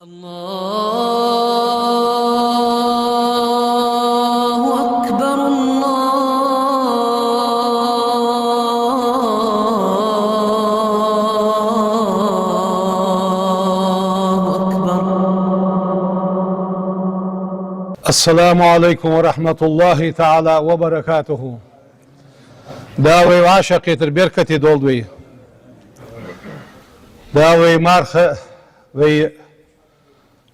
الله أكبر الله أكبر. Esselamu Aleyküm ve Rahmetullahi Teala ve Berekatuhu. Davayı aşakitir berkati dolduyı. Davayı marhı ve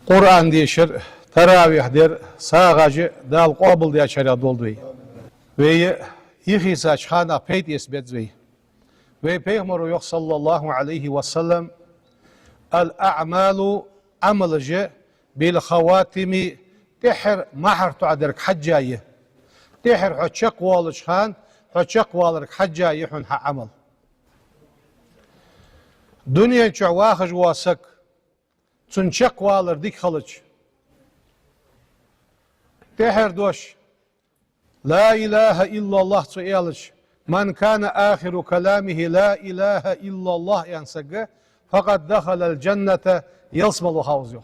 Kur'an diyişir, teravihdir, sağacı, dal qabıl diye çare dolduyı. Ve yıhisa çana peyt esbedzveyi. Ve Peygamber yok sallallahu aleyhi ve sellem el-a'malu amelıcı bil havatimi تحر مهر تعدرك حجاية تحر حتشق والش خان حتشق والرك حجاية حن عمل دنيا شعواخج واسك تنشق والر ديك خلج تحر دوش لا إله إلا الله سئلش من كان آخر كلامه لا إله إلا الله ينسق فقد دخل الجنة يصمل حوزه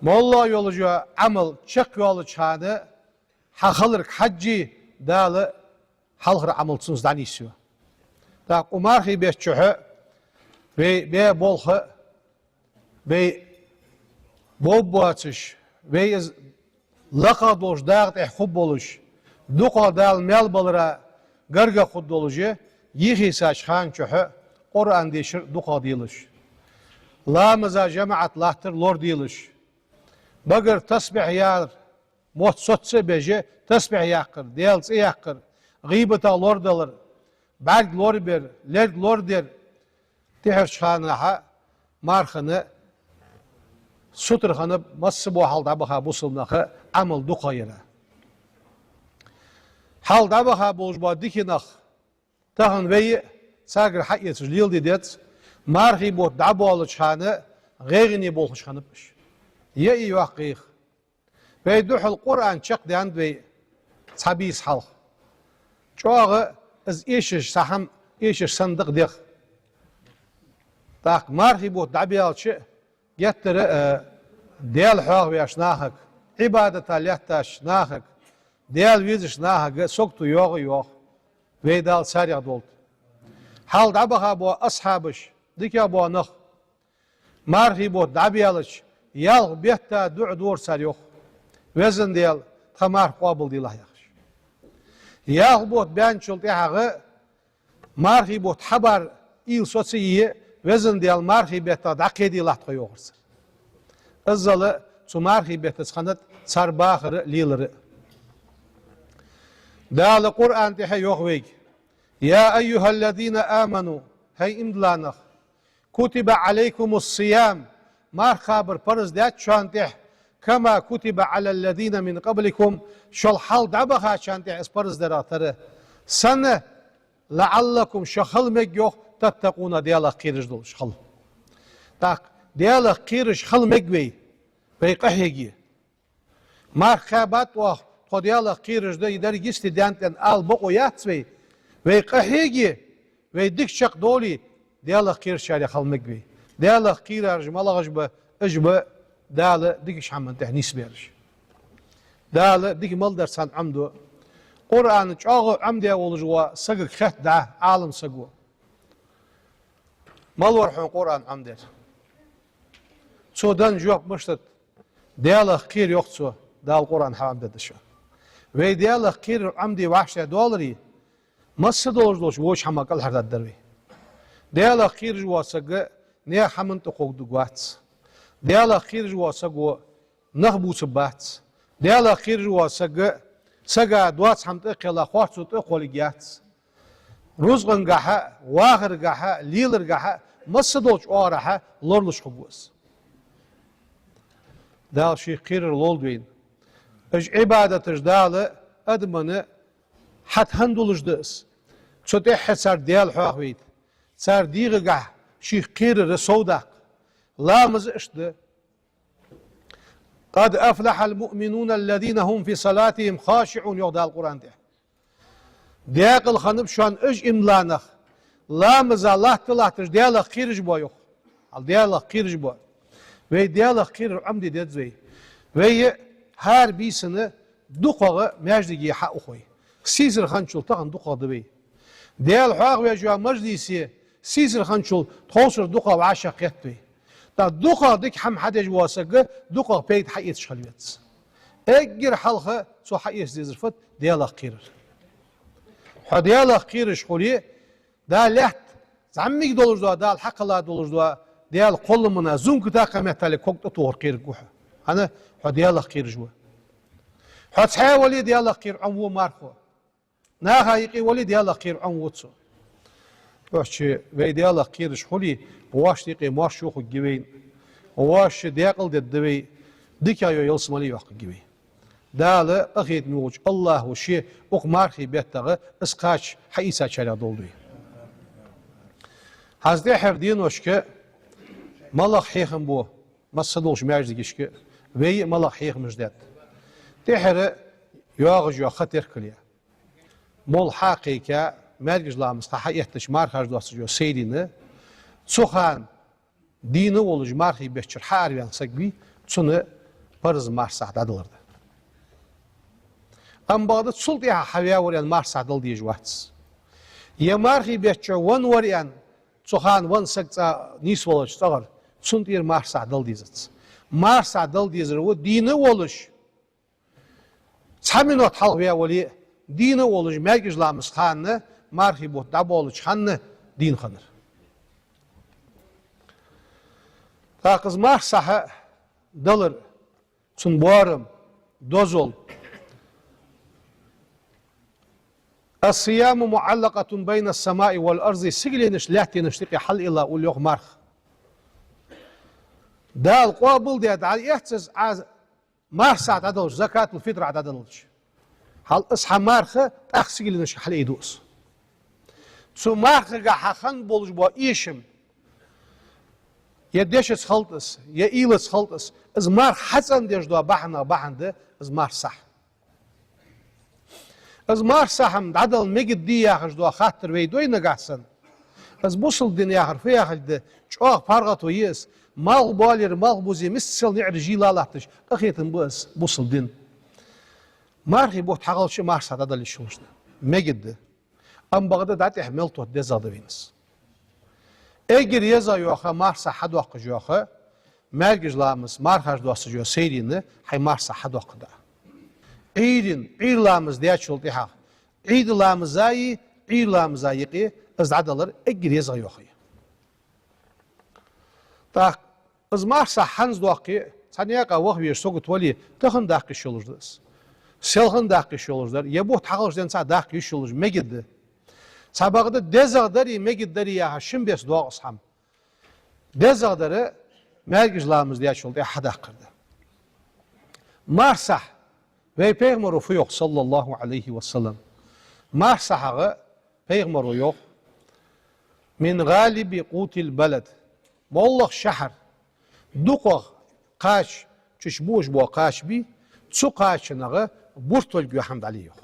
Molla yolucu amel çek yolu çağını hakılırk hacci dalı halkır amelsizden istiyor. Da umarhi beşçühü ve be bolhu ve bobbatış ve laka doş dağıt ehub boluş duqa dal mel balıra garga xud dolucu yihi saçhan çühü Kur'an deşir duqa diyiliş. Lamıza cemaat lahtır lor diyiliş. Bagır tasbih yağır, muhtsatsı beje tasbih yağır, diyalsı yağır, gıybeta lor dalır, berg lor ber, lerg lor der, tehir şanaha, marxını, suturxını, massı bu halda baxa bu sılnaqı, amıl duqayıra. Halda baxa bozba dikinaq, tağın veyi, sagır hayyetiz lil dedet, marxi bu dabu alı çanı, geyrini bol xanıpmış. يا يوقيخ بيدوح القرآن شق ديان بي تبيس حلق شواغ از ايشش سحم ايشش صندق ديخ تاق مارخي بوت دعبيال شي يتر ديال حواغ بياش ناخك عبادة ليحتاش ناخك ديال ويزش ناخك سوكتو يوغ يوغ ويدال ساريا دولت حال دعبها بو أصحابش ديكيا بو نخ مارخي بوت دعبيالش Yalg bihta du'd orsar yok. Vezin deyal tamar qabıl dilah yaxş. Yalg bot ben çult yağı marhi bot habar il sosiyi vezin deyal marhi bihta daqidi lah qoyoqsar. Azzalı su marhi bihta xanat sarbahır lileri. Dal Kur'an tehe yok vek. Ya eyyuhellezine amanu hay imdlanah kutiba aleykumus siyam مار خابر فرز دات شانته كما كتب على الذين من قبلكم شل حال دبها شانته اس فرز دراتره سنه لعلكم شخل مجيو تتقون ديالا قيرج دول شخل تاق ديالا قيرج خل مجوي بيقهيجي مار خابات و تو ديالا قيرج ده يدر جست دانتن al بقو ياتسوي بيقهيجي ويدك شق دولي ديالا قيرج شاري خل مجوي داله قيرج مالغش به اجبه داله ديكش حمن تهنيس بيرش داله ديك مال درسان عمدو قرآن چاغ عمدي اولجوا سقق خت دا عالم سقو مال ورحون قرآن عمدر سودان جواب مشتت داله قير يقصو دال قرآن حرام ددشو وي داله قير عمدي وحشه دولاري مس دولار وش حماقل هرداد دروي داله قير جوا سقق نيا حمن تقوق دقوات ديالا خير جوا سقو نخبوس بات ديالا خير جوا سقا دوات حمت اقلا خواتسو تقولي جات روزغن قاها واغر قاها ليلر قاها مصدوش اوراها لورلش خبوس دال شي خير لولدوين اج عبادة اجدال ادمن حت هندولش دس شو تحسر ديال حواهويت سار ديغ قاه شي قير رسودك لا مزشت قد أفلح المؤمنون الذين هم في صلاتهم خاشعون يغدى القرآن ده دياق الخنب شان اج املانخ لا مزالات تلاتش ديالك قيرج بو يخ ديالك قيرج بو ve diyalog kirir amdi dedi ve her birisini dukağı mecligi ha okoy. Sizir hançul tağın dukağı ve diyal haq ve jua meclisi sizir hançul tosur dukağı aşak etvi. Da dukağı dik ham hadej vasıgı dukağı peyt hayet şaliyet. Eğer halka so hayet zirfet diyalog kirir. Ha diyalog kirir şkuli da leht zammig dolur da dal haqla dolur da diyal kollumuna zunk taqa metali kokta tuğur kirir guha. Hani ha diyalog kirir jua. Ha txawali diyalog kirir anwu marxu. Na hayiqi wali diyalog kirir anwu tsu. Başçı ve diyalog kirir şkuli واش دقي ما شوخ الجبين واش ديقل ددبي دكايو يلسمالي وق الجبين دال اخيت نوج الله وشي اقمارخي بيتغ اسقاش حيسا شلا دولدوي هازدي حفدين وشك مالخ حيخم بو مصدوش ماجديشك وي مالخ حيخم جداد تحر ياغج يا خطر كليا مول حقيقه مرجج لامس حيحتش مارخج دوسجو سيدينه Tsuhan dini oluj marhi beşçir haryan sagbi tsunu parız marsad adılırdı. Ambağda tsul diye havya varyan marsad adıl diye juvats. Ya marhi beşçir wan varyan tsuhan wan sagca nis oluj tağır tsun diye marsad adıl diyezats. Marsad adıl diyezir o dini oluj Saminot halvya vali dini oluj mergijlamız khanı marhi bot dab oluj khanı din khanır. Takız mahsaha dalır, çün boğarım, dozol. As-siyamu muallaqatun beyne s-semai vel arzi sigleniş lehteniş tiki hal ila ul yok marh. Dal qabil diye dal ihtiz az mahsat adılış, zakatul fitr adılış. Hal isha marhı tak sigleniş hal idus. Çün marhı ga hakan boluş bu işim. Ya deşes haltız, ya ilis haltız. Az mar hasan dejdo bahanda, az mar sah. Az mar saham adal megid diye hajdo khatır ve doy nagasan. Az busul din ya harfi ya halde. Çok pargat o yes. Mal balir, mal buzi misal ni'rji lalatış. Ahiyetin bu az busul din. Marhi bu tağalşı mar sad adal işuşna. Megid. Am bagda dat ihmal to dezadı viniz. Eğer yeza yoxa marsa hadwaq yoxa mergijlamız marhaj dostu jo seyrini hay marsa hadwaqda. İrlamız diye çolti ha. İrlamız ayı azadalar eğer yeza yoxa. Ta az marsa hans doqi saniyaqa vaq bir sogut vali taxın daqiş olurdu. Selxın daqiş olurdu. Ya bu tağılışdan sa daqiş olur megidi. Sabahda dezagdari megidari ya şimbes doğas ham. Dezagdarı mergijlamız diye çoldu hada kırdı. Marsah ve Peygamber yok sallallahu aleyhi ve sellem. Marsahı Peygamber yok. Min galibi qutil beled. Wallah şehir. Duqa qaş çüşbuş bu qaş bi tsu qaşınağı burtol gühamd ali yok.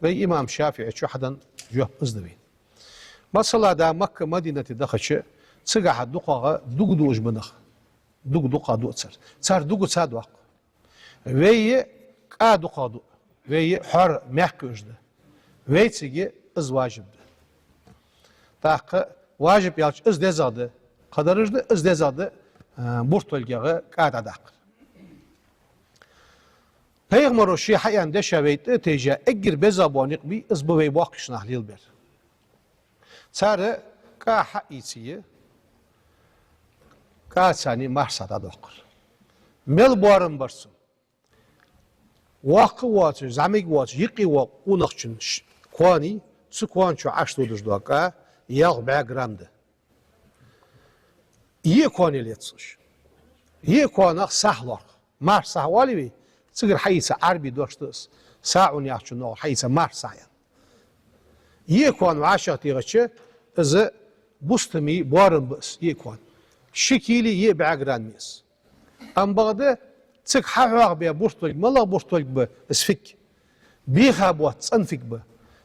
Ve İmam Şafii şu hadan yok izleyin. Mesela da Mekke Medine'te daxışı çıgaha duqağa dugduş bınıq. Dugduqa duçar. Çar dugu çadvaq. Ve qa duqadu. Ve har mehkujdu. Ve çigi iz vacibdi. Taqı vacib yalç iz dezadı. Qadarıjdı iz dezadı burtolgağı qadadaq. Peygamber o şey hayan deşaveyt teja egir bezaboniq bi izbevey bakış nahlil ber. Sarı ka haisiyi ka sani mahsada dokur. Mel boarın barsın. Vaqı watı zamig watı yiqi wa qunaqçın qani su qançu aştuduz doqa yağ bagramdı. İyi qaneletsmiş. İyi qanaq sahlar. Mar sahvali bi Sıgır haysa arbi doştus. Sa'un yaxçı no haysa mar sayan. Yekon aşağı yığıcıızı bustami boarın bus yekon. Şekili ye bagran mis. Am bağda çık hafaq be burtol mala burtol be isfik. Biha bu tsanfik be.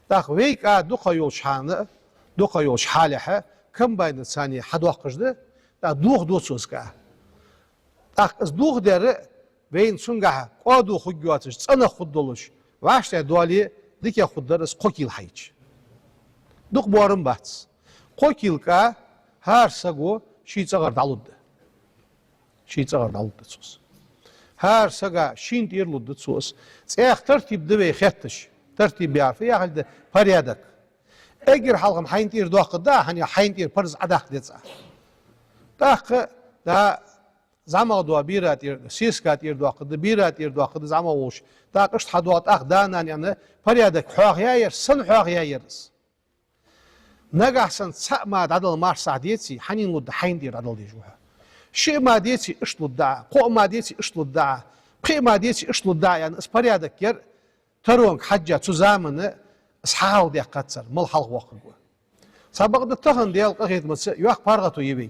Daq veyk a duqa yol şanı duqa yol şalaha kam bayna sani hadwaqıjdı. Da duq dosus ka. از دوغ داره بین سونگه قادو خوگیاتش صنع خود دلش واشته دوالی دیگه خود درس قوکیل هیچ دوغ بارم باتس قوکیل که هر سگو شیچاگر دالوده شیچاگر دالوده سوس هر سگا شین تیرلوده سوس سیخ ترتیب دوی خیتش ترتیب بیارفه یا خالد پریادک اگر حلقم حین تیر دواقع ده هنیا حین تیر پرز عداق دیزا داقع دا زمان دوا بیرات تیر سیسکات تیر دواقع ده بیرات تیر دواقع ده زمان وش داقشت حدوات اخ دانان یعنی پریادک حاق یایر سن حاق یایرز نگاحسن سأما عدل مارس عديتي حنين لد حين دير عدل ديجوها شيء ما ديتي اشتلو الدعاء قو ما ديتي اشتلو الدعاء قي ما ديتي اشتلو الدعاء يعني اسبريادك ير ترونك حجة تزامن اسحاو دي قاتسر مل حلق وقبوا سابق دتهن ديال قيد مس يوخ بارغتو يبي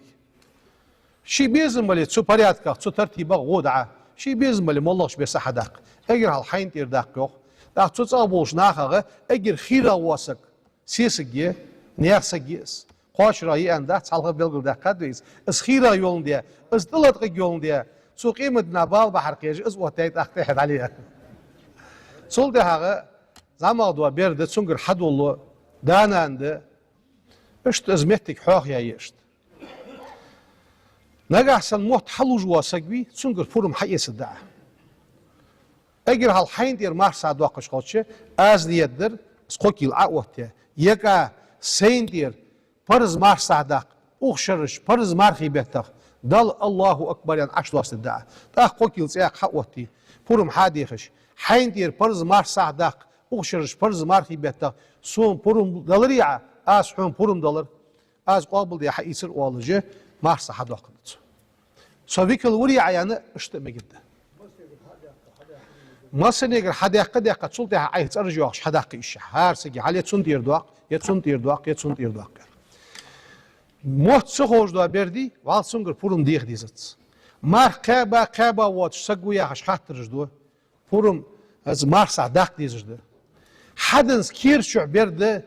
شي بيزم ملي تسو بريادك تسو ترتيبه غودعه شي بيزم ملي مولش بيصح داق اجر هالحين دير داق يوخ داق تصابوش ناخه اجر خيره واسك سيسجيه نيرسجيس قاش رأي أن ده تعلق بيلقل ده قدويس اسخيرا يوم ده اسدلت يوم ده سو قيمة نبال بحر قيج اس وقتيت اختحت عليها سول ده هذا زمان دوا بيرد تسونجر حد والله دانا عنده اشت ازمتك حاخ يا يشت نجح سن موت حلو جوا سجبي تسونجر فورم حيس الدعاء اجر هالحين دير مارس عدواقش قاتشه از ديدر سقوكيل عقوته يكا سيندير فرز مار صعداق أخشرش فرز مار خيبتك دل الله أكبر يعني عشلاس الدعاء تاخ قوكيل سياق حقوتي فورم حاديخش حيندير فرز مار صعداق أخشرش فرز مار خيبتك سون فورم دلريعة آس حوم فورم دلر آس قابل دي حيسر والجه مار صعداق سويك الوريعة يعني اشتمي جدا مصر نيجر حداقة دقة تسلطها عايز أرجعش حداقة إيش هارسجي عليه تسندير دواق يتسندير دواق يتسندير دواق موت سخوش دوا بردي والسونجر فورم ديخ ديزت مار قابا واتش سقويا هش خاطرش دوا فورم از مار صعداق ديزش ده حدنس كير شو برده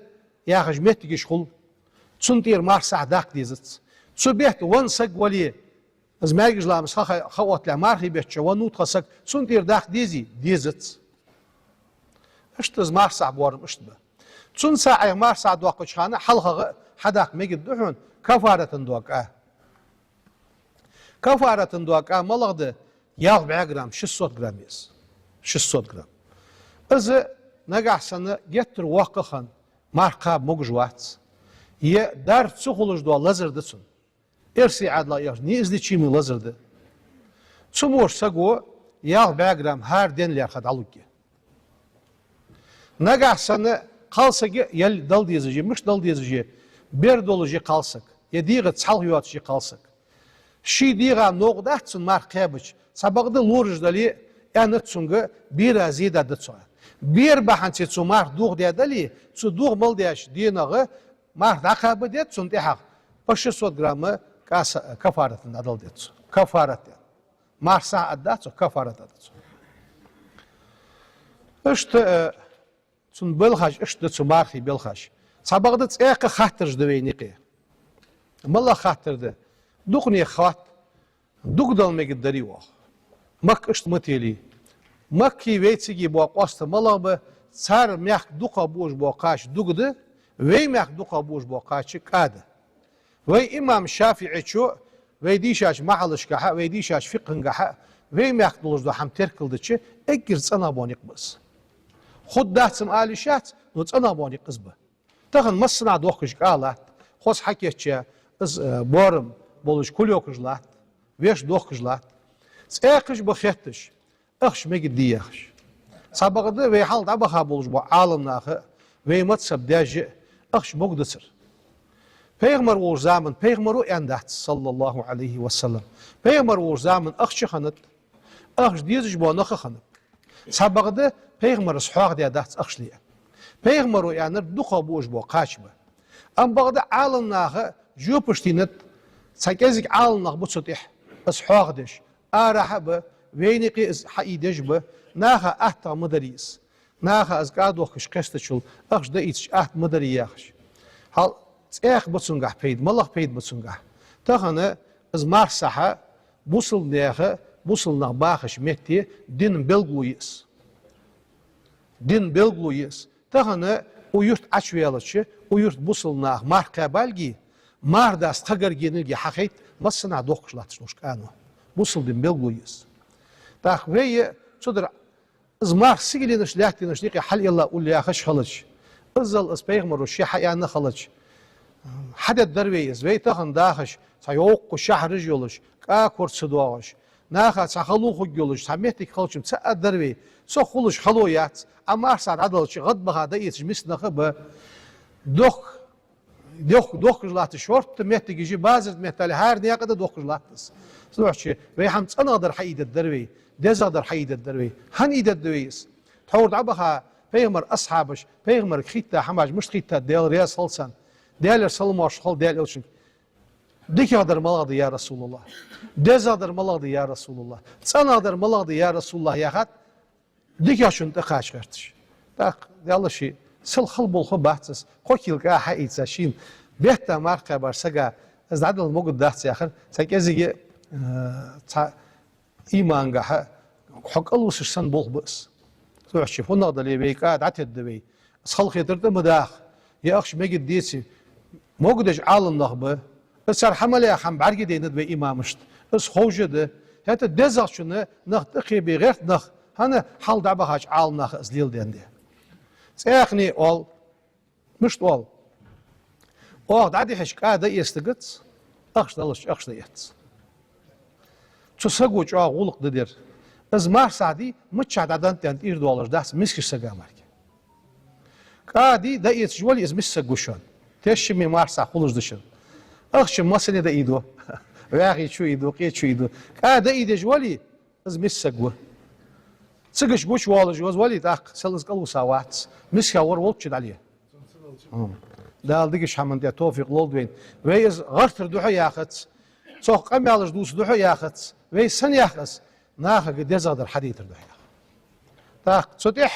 يا هش متجي شغل تسندير مار صعداق ديزت سو بيحت وان سقوليه از ماجش لامس خوات لمار هي بيتش ونوت خسك سندير داخ ديزي ديزت اشت از مار صعب ورم اشتبه تون ساعة مار ساعة دواق شخانة حلقة حداق ميجد دحون كفارة دواق كفارة دواق ملغد ياغ 4 جرام 600 جرام يس 600 جرام إذا نجح سنة جتر واقخن مار قاب مجوات ي دار تسخلش دوا لزر دتون إرسي عدلا ياغ نيز دي تشيمي لزر ده تسموش سقو ياغ 4 جرام هار دين لير خد علوكي نجح سنة qalsak yel dal diyeceği, mış dal diyeceği, bir dolucu kalsak, ya diğer çal yuvatıcı kalsak. Şi diğer noqdatsın markabıç, sabahda lurj dali, yani tsunga bir azida datsa. Bir bahançı tsumar duğ diyadali, tsu duğ mal diyaş diyanağı, mar dakabı diyat tsun diyaq. 500 gramı kafaratın adal diyat. Kafarat diyat. Mar saat datsa kafarat datsa. İşte تون بلخش اشت تون مارخي بلخش سبقت تساق خاطرج دوينيقي ملا خاطر ده دوقني خوات دوق دل مقدري واخ مك اشت متيلي مكي ويتسيجي بو قاست ملا ب صار ميخ دوقا بوش بو قاش دوقده وي ميخ دوقا بوش بو قاش كاده وي امام شافعي شو وي ديشاش محلش كح وي ديشاش فقه كح وي ميخ دولج دو هم تركلدچ اگر صنا بونيق بس خود داتسم آليشات نوت أنا بوني قزبة تغن مصنع دوخش قالات خوص حكيتشا از بورم بولش كل يوكجلات ويش دوخجلات ساقش بخيتش اخش مجد دياخش سابقده وي حال دبخا بولش بو عالم ناخه وي متصب داجي اخش مقدسر Peygamber o zaman Peygamber o endat sallallahu aleyhi ve sellem Peygamber o zaman akhshi khanat akhsh diyez bo nakha khanat sabaqda Peygamber shuaq diye dats akhshliya Peygamber o yani duqa boş bo qaçba am bagda alınnağı jopishtinat sakezik alınnağı bu sutih shuaq dish arahabe veyniqi haidejbe naha ahta madaris naha azqadu khishqastachul akhsh da ich aht madariyakhsh hal اخ بتسونجح بيد مالله بيد بتسونجح تخنا از مارسحة بوصل نيخه busulnak bakış metti din belguyuz. Din belguyuz. Tahını uyurt açveyalıçı, uyurt busulnak marka balgi, mardas tagar genilgi hakit, masına dokuşlatışmış kanu. Busul din belguyuz. Tak ve çudur ızmar sigiliniş lahtiniş diki hal yalla ulya haş halıç. Izzal ıspeyğmuru şihayanı halıç. Hadet derveyiz ve tahın dağış, sayokku şahrıj yoluş, kursu doğuş. Naha sahaluhu yoluş, samettik halçım, sa dervey, sohuluş haluyat, ama arsad adalçı, gadbaha da yetişmiş nakı bu. Dokuzlatı şorttu mehti gici, bazı mehtali her neye kadar dokuzlattız. Sonuçta ve ham tsanadır haydet dervey, dezadır haydet dervey, han idet derveyiz. Tavurd abaha, peygamber ashabış, peygamber khitta hamaj, müşt khitta del riyas halsan. Değerler salımı aşkal değerli olsun. Dik adır maladı ya Resulullah. Dez adır maladı ya Resulullah. San adır maladı ya Resulullah yahat. Dik yaşın da kaç kartış. Tak yalışı sıl xıl bolxu bahtsız. Kokilga haitsa şin. Behta marka barsaga. Az adıl mogud dahtsi axır. Sakazigi imanga ha. Hok alısırsan bol bıs. Soğuşçı fonna da lebeyka adet debey. Sıl xetirde mıdaq. Ya akş megid diyesi. موجودش عالم نخبه اسر حمله هم برگی دیند به ایمامشت اس خوجده حتی دزاق شونه نخ دقی بغیر نخ هنه حال دعبه هاش عالم نخ ازلیل دنده سیخنی اول مشت اول دعدی هش قاعده یستگت اخش دلش اخش دیت چو سگوچ غولق ددر از مار سعدی مچ عددان تند ایر دولار دست مسکش سگا مرگ قاعدی دایت جولی از مس سگوشان تشمی مارسا خلوش دشن. آخشم مسئله دا ایدو. وعی چو ایدو، کی چو ایدو. دا ایدش ولی از مسگو. سگش گوش والش واز ولی تاق سلز قلو ساوات. مسکا ور ولد شد علیه. دال دیگش همون ده توفیق لودوین. وی از غرتر دوحه یاخت. سوق قمیالش دوس دوحه یاخت. وی سن یاخت. ناخه دزادر حدیتر دوحه. تاق صدیح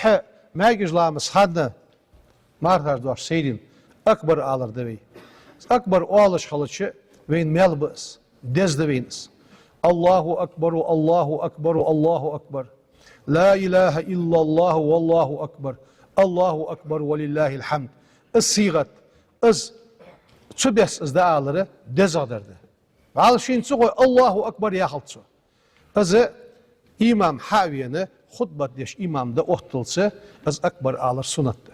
ماجش لامس خدنا. مارتر دوش سیرین. Akbar alır deveyi. Akbar o alış halıçı ve melbis dez deveyiniz. Allahu Akbaru, Allahu Akbaru, Allahu Akbar. La ilahe illallah ve Allahu Akbar. Allahu Akbar ve lillahil hamd. Is-sigat, çübes da alırı dez adardı. Alışın çoğu Allahu Akbar yaxalçı. Azı İmam Haviyeni hutbat deş imamda ohtılsa az Akbar alır sunattı.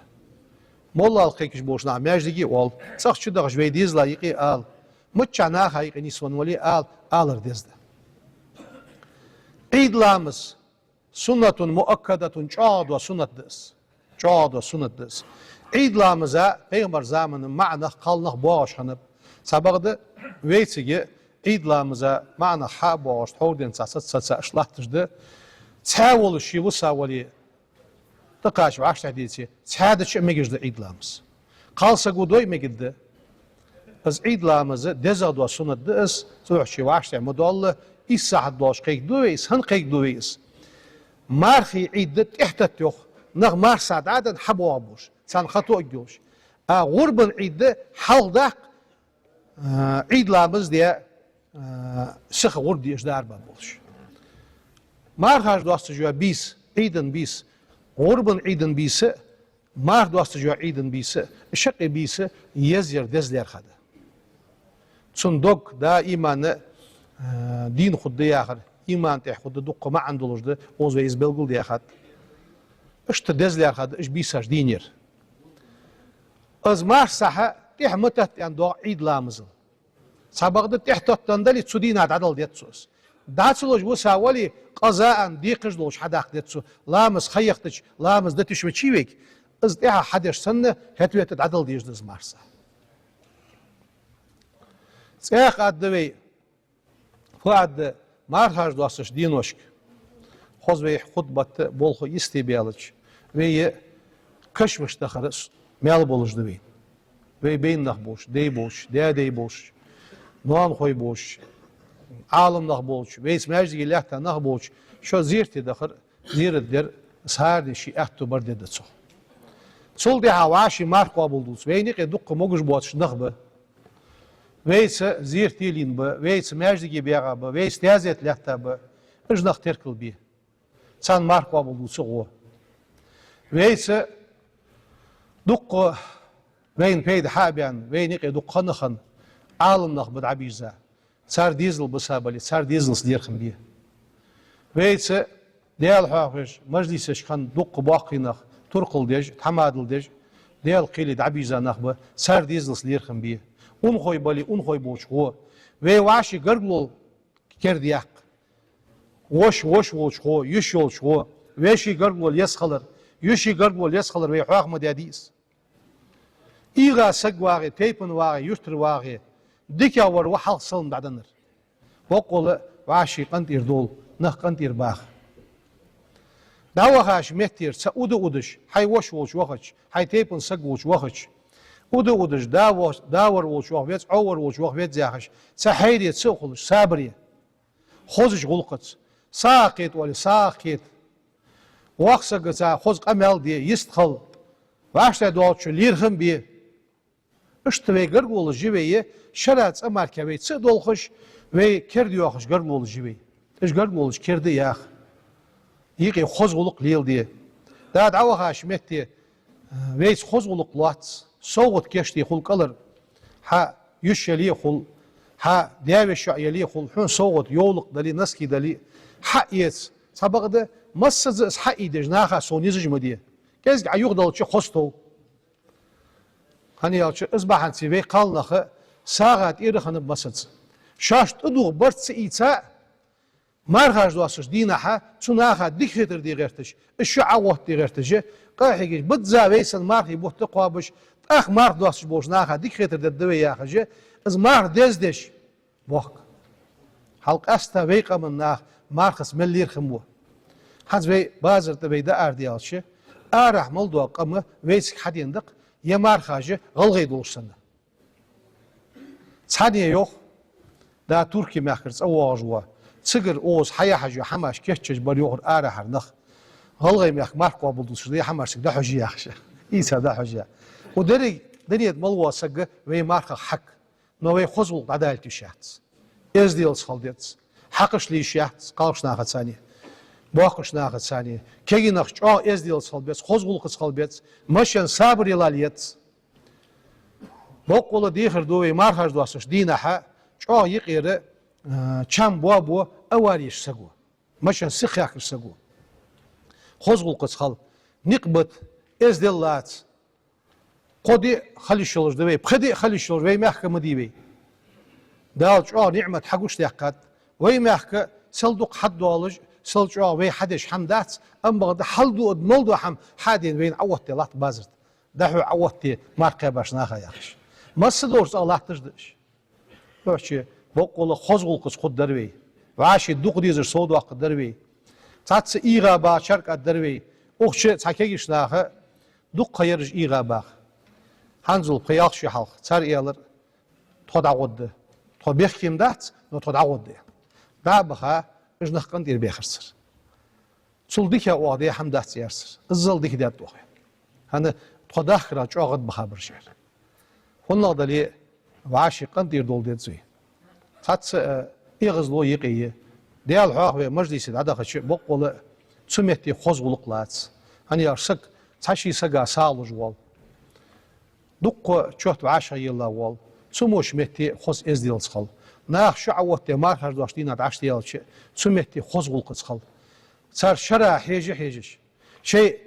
Molla alqikish boshna majdigi ol. Saqchu dagsh veydiz layiqi al. Muchana hayiqini sonwali al alır dezdi. İdlamız sunnatun muakkadatun çağda sunnatdız. Çağda sunnatdız. İdlamıza peygamber zamanı ma'na qalnaq boğaş hanıp sabaqda veysigi idlamıza ma'na ha boğaş tawden satsa işlahtırdı. Çavoluş bu savali تقاش وعشت حديثي سعادة شيء ما يجد عيد لامس قال سقودوي ما يجد بس عيد لامس دزاد وسنة دس سوح شيء وعشت مدول إسحاد دوش قيك دويس هن قيك دويس مارخي عيد احتت يخ نغ مار سعد عدد حبوا أبوش سان خطو أجوش غربا عيد حال داق عيد لامس دي سخ غرب دي إجدار بابوش مارخاش دوست جوا بيس عيدن بيس غربن عيدن بيسه مار دوست جو عيدن بيسه شق بيسه يزير دزلر خده صندوق دا ايمان دين خد ياخر ايمان تاع خد دق ما عندلوش ده اوز ويز بلغل دي خد اشت دزلر خده اش بيساش دينير از مار صحه تح متت ان دو عيد لامزل سبقده تحت تندلي تسدينات عدل ديتسوس داتسلوش وساولي قضاء ديقجلوش حداق ديتسو لامس خيختش لامس دتش وتشيويك از ديها حدش سنه هتويت عدل ديش دز مارسا سياق ادوي فؤاد مارهاج دوستش دينوشك خوزوي خطبه بولخو يستيبيالج وي كشمش دخرس مال بولش دوي وي بين نخبوش دي بوش دي بوش نوان خوي بوش عالم نخبوش ويس ماجي لحتا نخبوش شو زيرتي دخر زيرت در سهر شي احتو برد دتسو سول دي هواشي مار قابلدوس ويني قدق موجش بوتش نخبه ويس زيرتي لين با ويس ماجي بيغا با ويس تازت لحتا با إجنخ تركل بيه تان مارك وابلو سغو ويس دق وين بيد حابيان وين يقي دق خنخن عالم نخ بد عبيزا صار ديزل بسابلي صار ديزل سديرخن بيه ويس ديال حافش مجلسش خن دق باقي نخ ترقل ديج تمادل ديج ديال قيلي عبيزا نخ ب صار ديزل سديرخن بيه اون خوي بالي اون خوي بوش هو وي واشي قرقلو كردياق وش هو يشول هو ويشي قرقلو يسخلر يشي قرقلو يسخلر وي حواق مداديس إيغا سقواغي تيبن واغي يشتر واغي ديكا ور وحال صلن بعدنر وقول واشي قنطير دول نخ قنطير باخ داوغاش مهتير سأودو أودش حي وش وخش حي تيبن سق وخش ودو ودش داور وش وخبيت عور وش وخبيت زاخش سحيري تسوخلش سابري خوزش غلقت ساقيت ولا ساقيت وقسق سا خوز قمل دي يستخل واشتا دوالشو ليرخم بيه اشتوي قرقول جيبيه شرات امار كبي تسدولخش وي كردي ياخش قرقول جيبي اش قرقولش كردي ياخ يقي خوز غلق ليل دي دا دعوخاش متي ويس خوز غلق لات صوت كشتي خل قلر ها يشلي خل ها دياوش يلي خل حون صوت يولق دلي نسكي دلي حقيت سبق ده مسز حقي دجناخا سونيزج مدي كيز عيوق دلتش خوستو هني يالش اصبح انت بي قالنخ ساعات يرخن بمسز شاشت ادو برت ايتا مارغاج دواسش دينها تناخا ديكتر دي غيرتش الشعوه دي غيرتش قاحيش بتزا ويسن مارخي بوت قابش اخ مارخ دواسش بوش ناخا ديكتر ددوي يا خجه از مارخ دزدش بوك حلق استا ويقا من ناخ مارخس ملير خمو حز بي بازر تبي دا ارديالش ارح ملدو قمه ويسك حديندق يا مارخاجه غلغي دوشسن ثانيه يوخ دا تركي ماخرز اواجوا تسقر اوز حيا حاجه حماش كيتش بريوغر ارحر نخ غلغي ماخ مارخ قابلدوش دي حماش دا حجي ياخش ايسا دا حجه ودري دنيت ملوا سق وي مارخ حق نو خوزول عدالتي شات از ديلز خالديت حقش لي شات قالش ناخد ثانيه باقش ناخد ثانيه كي نخش از ديلز خالبيت خوزول قص خالبيت مشن صبر يلاليت بوقول ديخر دوي مارخ دواسش دينها يقير چم بو اواريش سقو مشان سخياك سقو خوزغل قصخل نقبت از دلات قدي خليشولج دوي بخدي خليشولج وي محكمه ديبي دالج نعمه حقوش تيقات وي محك سلدق حد والج سلج وي حدش حمدات ام بغد حلدو ملدو حم حادين وين عوتي لات بازرت دحو عوتي ماركه باش ناخا ياخش مسدورس الله تجدش باش بقول خوزغل قص خد دروي واشي دوق ديزر سود وقت دروي تاتس ايغا با شرق دروي اوخش تاكيش ناخه دوق قيرج ايغا با هنزل قياق شي حلق تار ايالر تودعود تو بيخيم دات نو تودعود دا بخا اجنخ قندير بيخرسر سولديكا وادي حمدات يرسر الزل ديك دات دوخ هنا توداخرا جوغد بخبر شير هنا دلي واشي قندير دول ديت زي تاتس ايغزلو يقيه ديال حاخ مجلس عدا خش بقول سميتي خوزغلق لات هني يرسك تاشي سغا سالج وال دق چوت 10 يلا وال سموش متي خوز ازديلز خل ناخ شعوت مار هر داشتينا 10 يلا سميتي خوزغلق خل صار شرا هيجش شيء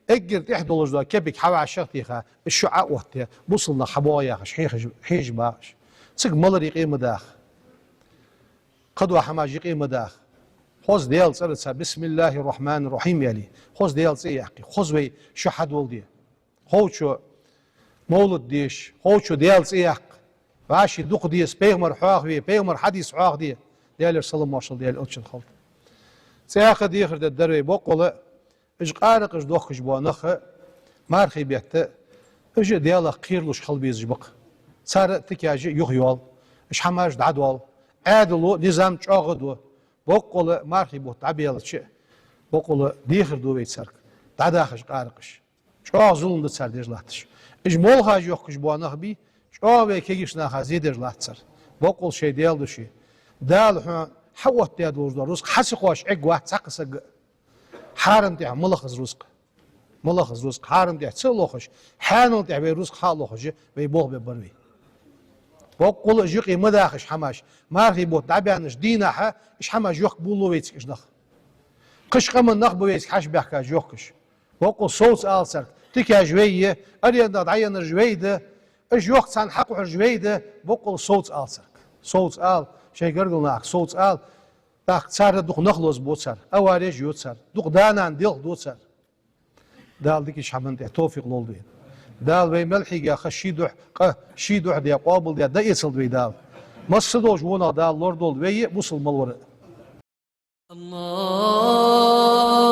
اجر تحدلج دا كبك حوا عشقتيخا الشعوت بوصلنا حبايا خش حيج باش سق ملري قيمه داخ قدوة حماجي قيمة داخ خوز ديال صرتها بسم الله الرحمن الرحيم يلي خوز ديال سيحكي خوزوي شو حد ولدي خوشو مولد ديش خوشو ديال سيحك واشي دوق ديس بيغمر حواغ بيغمر حديث حواغ دي ديال رسول مارشال ديال اوتشن خلط سياخ ديخر الدروي بقول اج قارق اج دوخ جبوا نخ مارخي بيت اج ديال قيرلوش خلبيز جبق صار تكاجي يغيول اش حماج دعدوال عادلو نظام چاغدو بقول مارخي بوت عبيلش بقول ديخر دو بيت سرك داداخش قارقش چاغ زولم دو سر دجلاتش اجمول حاج يوقش بوانخ بي چاغ كيگيش ناخ زيدر لاتسر بقول شي ديال دوشي دال حوت يا دوز رزق حسقوش عقوة تقصق حارم تاع ملخص رزق ملخص رزق حارم تاع تسلوخش حانو تاع بي رزق حالوخش بي بوغ ببروي بقول جيقي مداخش حماش مارغي بوت دابيانش ديناها اش حماش يوخ بولو ويتك اش نخ قش قمن نخ بويتك حش بيحكا جوخش بقول صوت آلسر تكا جوية أريد عين جويدة اش يوخ تسان حقو جويدة بقول صوت آلسر صوت آل شي قرقلناك صوت آل تاك تسار دوخ نخلص بوتسر أواريج يوتسر دوخ دانان ديل دوتسر دال ديك اش حمن تاع توفيق لولدين دال وي ملحي يا خشيدوح شيدوح دي قابل دي دا يصل وي دال مصدوش ونا دال لوردول وي وصل ملور الله